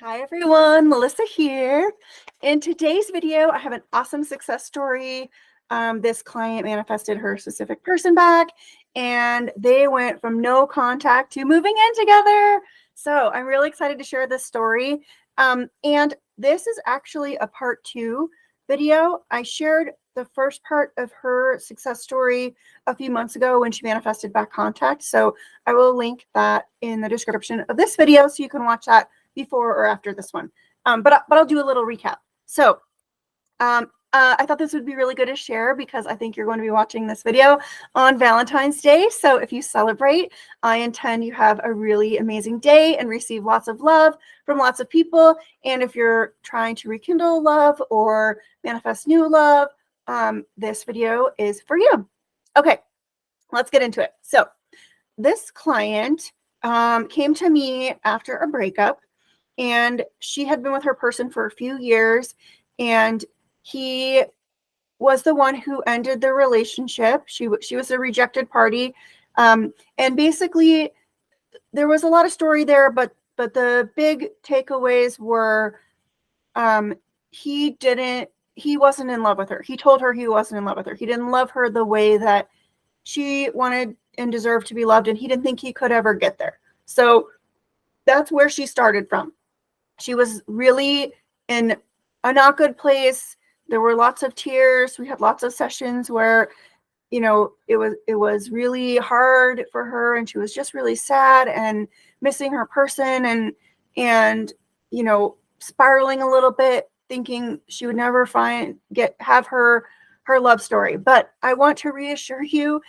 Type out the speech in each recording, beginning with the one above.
Hi everyone, Melissa here. In today's video, I have an awesome success story. This client manifested her specific person back and they went from no contact to moving in together. So I'm really excited to share this story. And this is actually a part 2 video. I shared the first part of her success story a few months ago when she manifested back contact. So I will link that in the description of this video so you can watch that before or after this one. But I'll do a little recap. So I thought this would be really good to share because I think you're going to be watching this video on Valentine's Day. So if you celebrate, I intend you have a really amazing day and receive lots of love from lots of people. And if you're trying to rekindle love or manifest new love, this video is for you. Okay, let's get into it. So this client came to me after a breakup. And she had been with her person for a few years, and he was the one who ended the relationship. She was a rejected party, and basically there was a lot of story there, but the big takeaways were he wasn't in love with her. He told her he wasn't in love with her. He didn't love her the way that she wanted and deserved to be loved, and he didn't think he could ever get there. So that's where she started from. She was really in a not good place. There were lots of tears. We had lots of sessions where, you know, it was really hard for her, and she was just really sad and missing her person and you know, spiraling a little bit, thinking she would never have her love story. But I want to reassure you,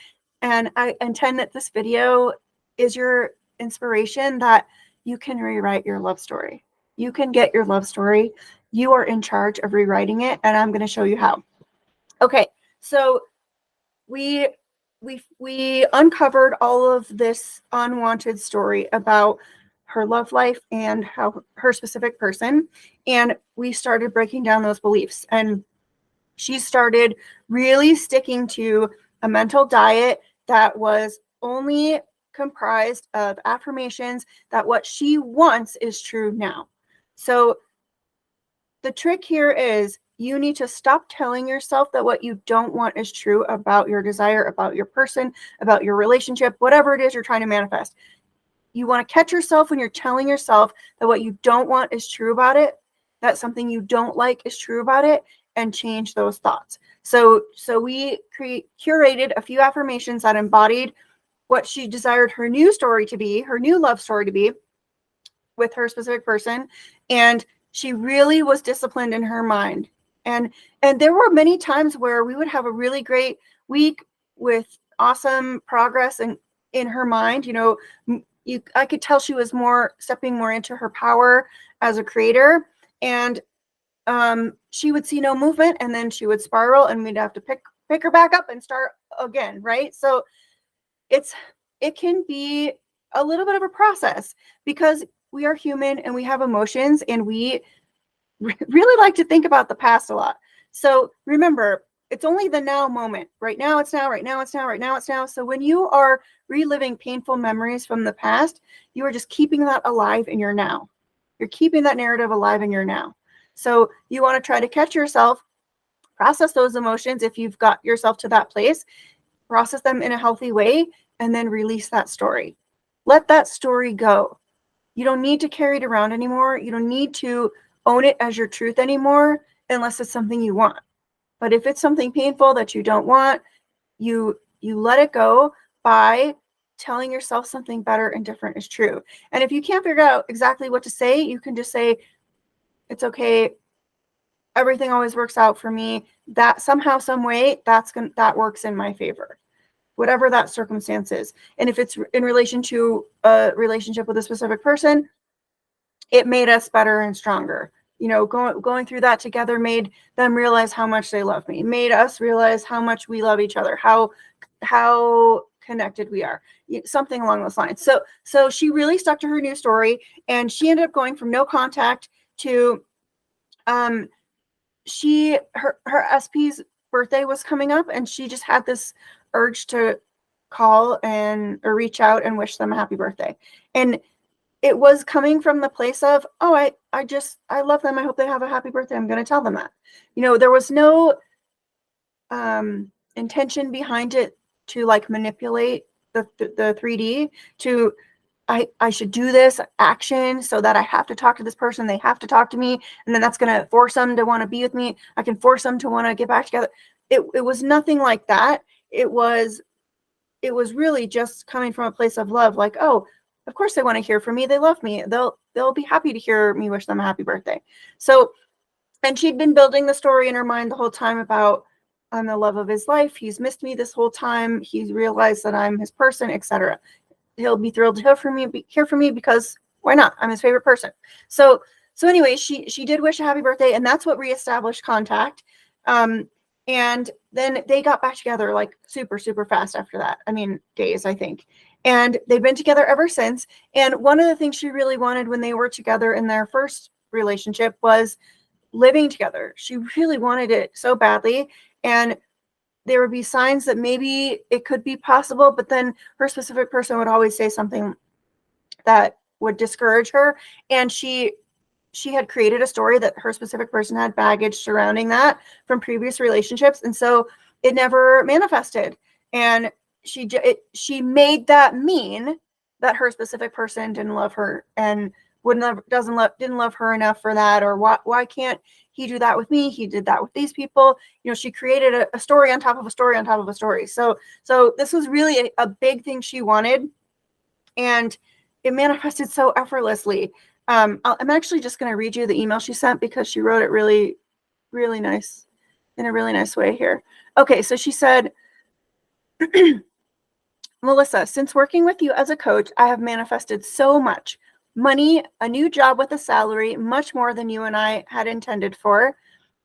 and I intend that this video is your inspiration, that you can rewrite your love story. You can get your love story. You are in charge of rewriting it, and I'm going to show you how. Okay, so we uncovered all of this unwanted story about her love life and how her specific person, and we started breaking down those beliefs. And she started really sticking to a mental diet that was only comprised of affirmations that what she wants is true now. So the trick here is you need to stop telling yourself that what you don't want is true about your desire, about your person, about your relationship, whatever it is you're trying to manifest. You want to catch yourself when you're telling yourself that what you don't want is true about it, that something you don't like is true about it, and change those thoughts. So we curated a few affirmations that embodied what she desired her new story to be, her new love story to be with her specific person. And she really was disciplined in her mind. And there were many times where we would have a really great week with awesome progress in her mind. You know, I could tell she was stepping more into her power as a creator. And she would see no movement, and then she would spiral, and we'd have to pick her back up and start again, right? So it can be a little bit of a process because we are human and we have emotions, and we really like to think about the past a lot. So remember, it's only the now moment. Right now it's now, right now it's now, right now it's now. So when you are reliving painful memories from the past, you are just keeping that alive in your now. You're keeping that narrative alive in your now. So you want to try to catch yourself, process those emotions if you've got yourself to that place, process them in a healthy way, and then release that story. Let that story go. You don't need to carry it around anymore. You don't need to own it as your truth anymore unless it's something you want. But if it's something painful that you don't want, you let it go by telling yourself something better and different is true. And if you can't figure out exactly what to say, you can just say, it's okay. Everything always works out for me. That somehow, some way, that works in my favor, whatever that circumstance is. And if it's in relation to a relationship with a specific person, it made us better and stronger. You know, going through that together made them realize how much they love me, made us realize how much we love each other, how connected we are, something along those lines. So she really stuck to her new story, and she ended up going from no contact to her SP's birthday was coming up, and she just had this urge to call or reach out and wish them a happy birthday. And it was coming from the place of, oh, I love them. I hope they have a happy birthday. I'm going to tell them that. There was no intention behind it to like manipulate the 3D to, I should do this action so that I have to talk to this person. They have to talk to me. And then that's going to force them to want to be with me. I can force them to want to get back together. It was nothing like that. It was really just coming from a place of love. Like, oh, of course they want to hear from me. They love me. They'll be happy to hear me wish them a happy birthday. So, and she'd been building the story in her mind the whole time about, I'm the love of his life. He's missed me this whole time. He's realized that I'm his person, etc. He'll be thrilled to hear from me because why not? I'm his favorite person. So anyway, she did wish a happy birthday, and that's what reestablished contact. And then they got back together like super, super fast after that. I mean, days, I think. And they've been together ever since. And one of the things she really wanted when they were together in their first relationship was living together. She really wanted it so badly. And there would be signs that maybe it could be possible, but then her specific person would always say something that would discourage her. And she had created a story that her specific person had baggage surrounding that from previous relationships. And so it never manifested. And she made that mean that her specific person didn't love her and didn't love her enough for that, or why can't he do that with me? He did that with these people. She created a story on top of a story on top of a story. So this was really a big thing she wanted, and it manifested so effortlessly. I'm actually just going to read you the email she sent because she wrote it really, really nice, in a really nice way here. Okay, so she said, Melissa, since working with you as a coach, I have manifested so much. Money, a new job with a salary, much more than you and I had intended for.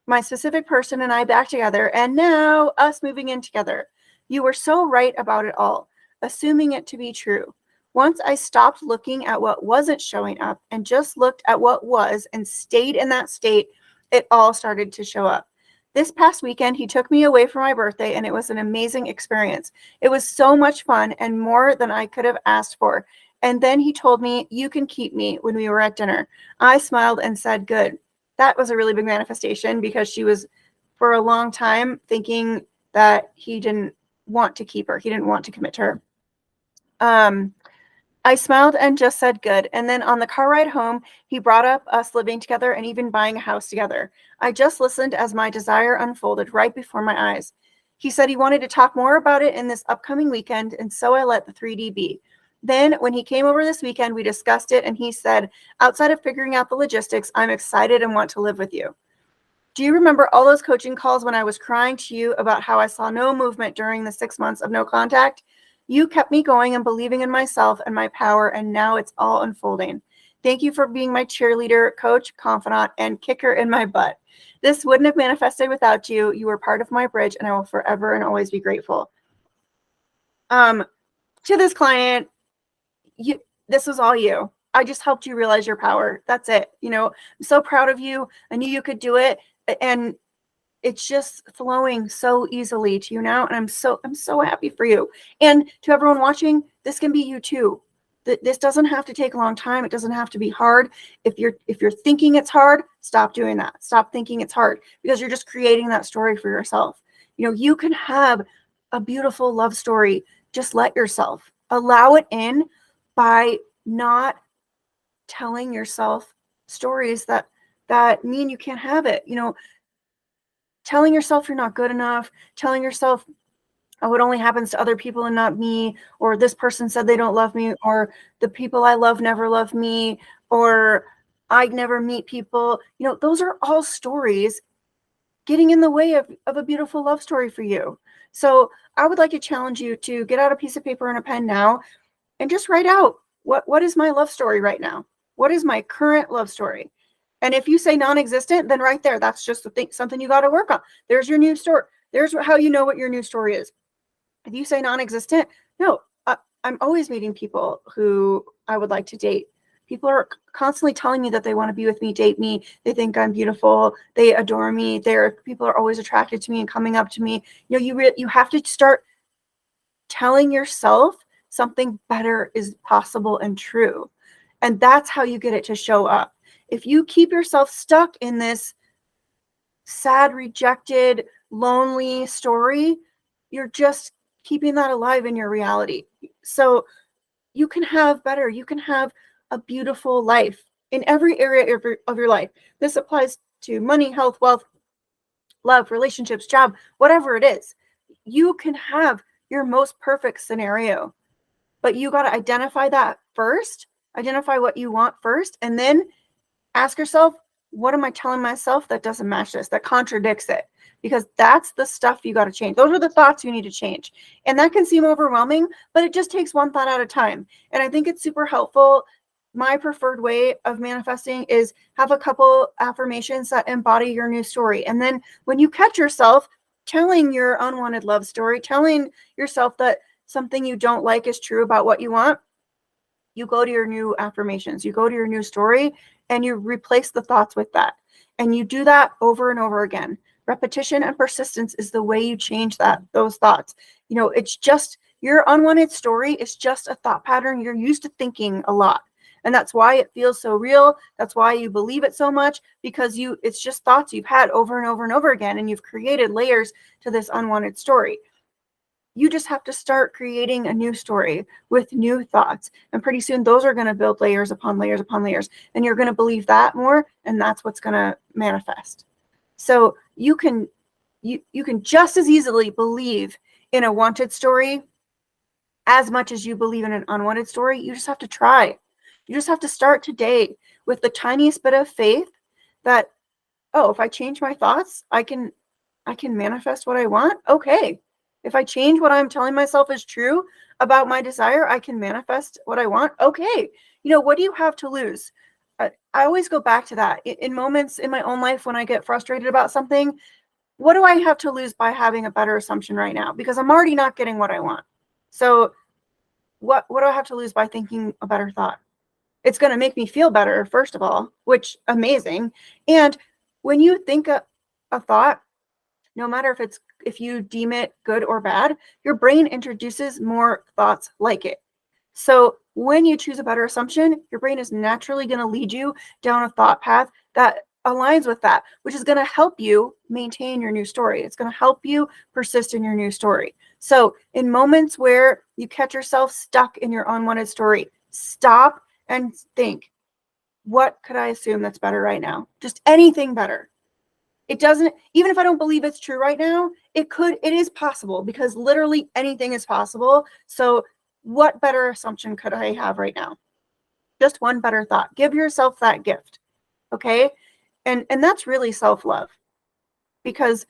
My specific person and I back together, and now us moving in together. You were so right about it all, assuming it to be true. Once I stopped looking at what wasn't showing up and just looked at what was and stayed in that state, it all started to show up. This past weekend, he took me away for my birthday, and it was an amazing experience. It was so much fun and more than I could have asked for. And then he told me, you can keep me, when we were at dinner. I smiled and said, good. That was a really big manifestation because she was, for a long time, thinking that he didn't want to keep her. He didn't want to commit to her. I smiled and just said good. And then on the car ride home, he brought up us living together and even buying a house together. I just listened as my desire unfolded right before my eyes. He said he wanted to talk more about it in this upcoming weekend, and so I let the 3D be. Then when he came over this weekend, we discussed it, and he said, outside of figuring out the logistics, I'm excited and want to live with you. Do you remember all those coaching calls when I was crying to you about how I saw no movement during the 6 months of no contact? You kept me going and believing in myself and my power, and now it's all unfolding. Thank you for being my cheerleader, coach, confidant, and kicker in my butt. This wouldn't have manifested without you. You were part of my bridge, and I will forever and always be grateful. To this client, this was all you. I just helped you realize your power. That's it. I'm so proud of you. I knew you could do it. And it's just flowing so easily to you now. And I'm so happy for you. And to everyone watching, this can be you too. This doesn't have to take a long time. It doesn't have to be hard. If you're thinking it's hard, stop doing that. Stop thinking it's hard, because you're just creating that story for yourself. You can have a beautiful love story. Just let yourself allow it in by not telling yourself stories that mean you can't have it. Telling yourself you're not good enough, telling yourself, oh, it only happens to other people and not me, or this person said they don't love me, or the people I love never love me, or I never meet people. Those are all stories getting in the way of a beautiful love story for you. So I would like to challenge you to get out a piece of paper and a pen now and just write out, what is my love story right now? What is my current love story? And if you say non-existent, then right there, that's just something you got to work on. There's your new story. There's how you know what your new story is. If you say non-existent, no, I'm always meeting people who I would like to date. People are constantly telling me that they want to be with me, date me. They think I'm beautiful. They adore me. People are always attracted to me and coming up to me. You have to start telling yourself something better is possible and true. And that's how you get it to show up. If you keep yourself stuck in this sad, rejected, lonely story, you're just keeping that alive in your reality. So you can have better, you can have a beautiful life in every area of your life. This applies to money, health, wealth, love, relationships, job, whatever it is. You can have your most perfect scenario, but you got to identify that first, identify what you want first, and then ask yourself, what am I telling myself that doesn't match this, that contradicts it? Because that's the stuff you got to change. Those are the thoughts you need to change. And that can seem overwhelming, but it just takes one thought at a time. And I think it's super helpful. My preferred way of manifesting is have a couple affirmations that embody your new story. And then when you catch yourself telling your unwanted love story, telling yourself that something you don't like is true about what you want, you go to your new affirmations, you go to your new story, and you replace the thoughts with that. And you do that over and over again. Repetition and persistence is the way you change those thoughts. You know, it's just your unwanted story is just a thought pattern you're used to thinking a lot. And that's why it feels so real. That's why you believe it so much, because it's just thoughts you've had over and over and over again, and you've created layers to this unwanted story. You just have to start creating a new story with new thoughts. And pretty soon those are going to build layers upon layers upon layers. And you're going to believe that more. And that's what's going to manifest. So you can just as easily believe in a wanted story as much as you believe in an unwanted story. You just have to try. You just have to start today with the tiniest bit of faith that, oh, if I change my thoughts, I can manifest what I want. Okay. If I change what I'm telling myself is true about my desire, I can manifest what I want. Okay. You know, what do you have to lose? I always go back to that. In moments in my own life when I get frustrated about something, what do I have to lose by having a better assumption right now? Because I'm already not getting what I want. So what do I have to lose by thinking a better thought? It's going to make me feel better, first of all, which amazing. And when you think a thought, no matter if you deem it good or bad, your brain introduces more thoughts like it. So when you choose a better assumption, your brain is naturally going to lead you down a thought path that aligns with that, which is going to help you maintain your new story. It's going to help you persist in your new story. So in moments where you catch yourself stuck in your unwanted story, stop and think, what could I assume that's better right now? Just anything better. It doesn't, even if I don't believe it's true right now, it is possible, because literally anything is possible. So what better assumption could I have right now? Just one better thought. Give yourself that gift. Okay. And that's really self-love, because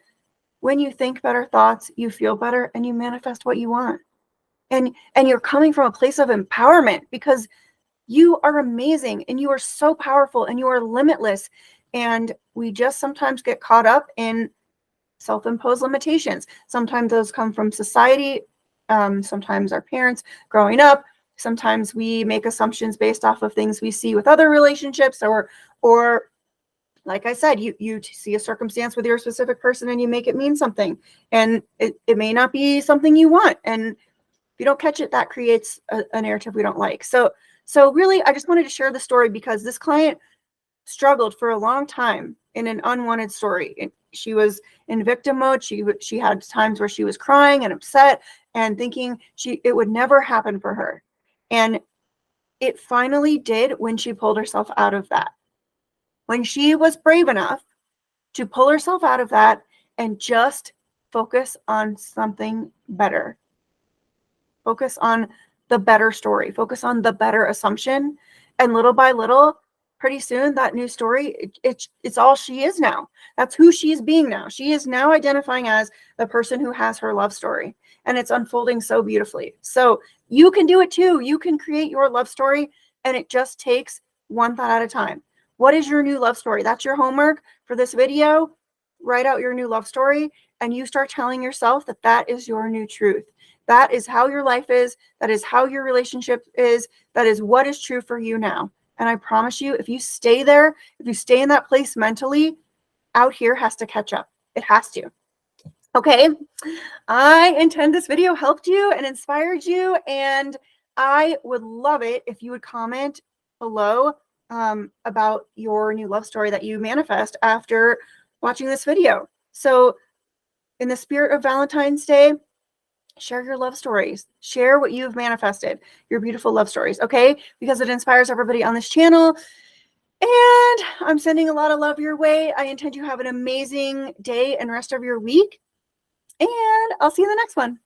when you think better thoughts, you feel better and you manifest what you want. And you're coming from a place of empowerment, because you are amazing and you are so powerful and you are limitless. And we just sometimes get caught up in self-imposed limitations. Sometimes those come from society, sometimes our parents growing up. Sometimes we make assumptions based off of things we see with other relationships, or like I said, you see a circumstance with your specific person and you make it mean something, and it may not be something you want. And if you don't catch it, that creates a narrative we don't like. So really, I just wanted to share the story because this client struggled for a long time in an unwanted story. She was in victim mode. She had times where she was crying and upset and thinking it would never happen for her. And it finally did when she pulled herself out of that. When she was brave enough to pull herself out of that and just focus on something better. Focus on the better story. Focus on the better assumption. And little by little, pretty soon, that new story, it's all she is now. That's who she is being now. She is now identifying as the person who has her love story. And it's unfolding so beautifully. So you can do it too. You can create your love story, and it just takes one thought at a time. What is your new love story? That's your homework for this video. Write out your new love story, and you start telling yourself that that is your new truth. That is how your life is. That is how your relationship is. That is what is true for you now. And I promise you, if you stay there, if you stay in that place mentally, out here has to catch up. It has to. Okay. I intend this video helped you and inspired you. And I would love it if you would comment below about your new love story that you manifest after watching this video. So in the spirit of Valentine's Day, share your love stories. Share what you've manifested, your beautiful love stories, okay? Because it inspires everybody on this channel. And I'm sending a lot of love your way. I intend you have an amazing day and rest of your week. And I'll see you in the next one.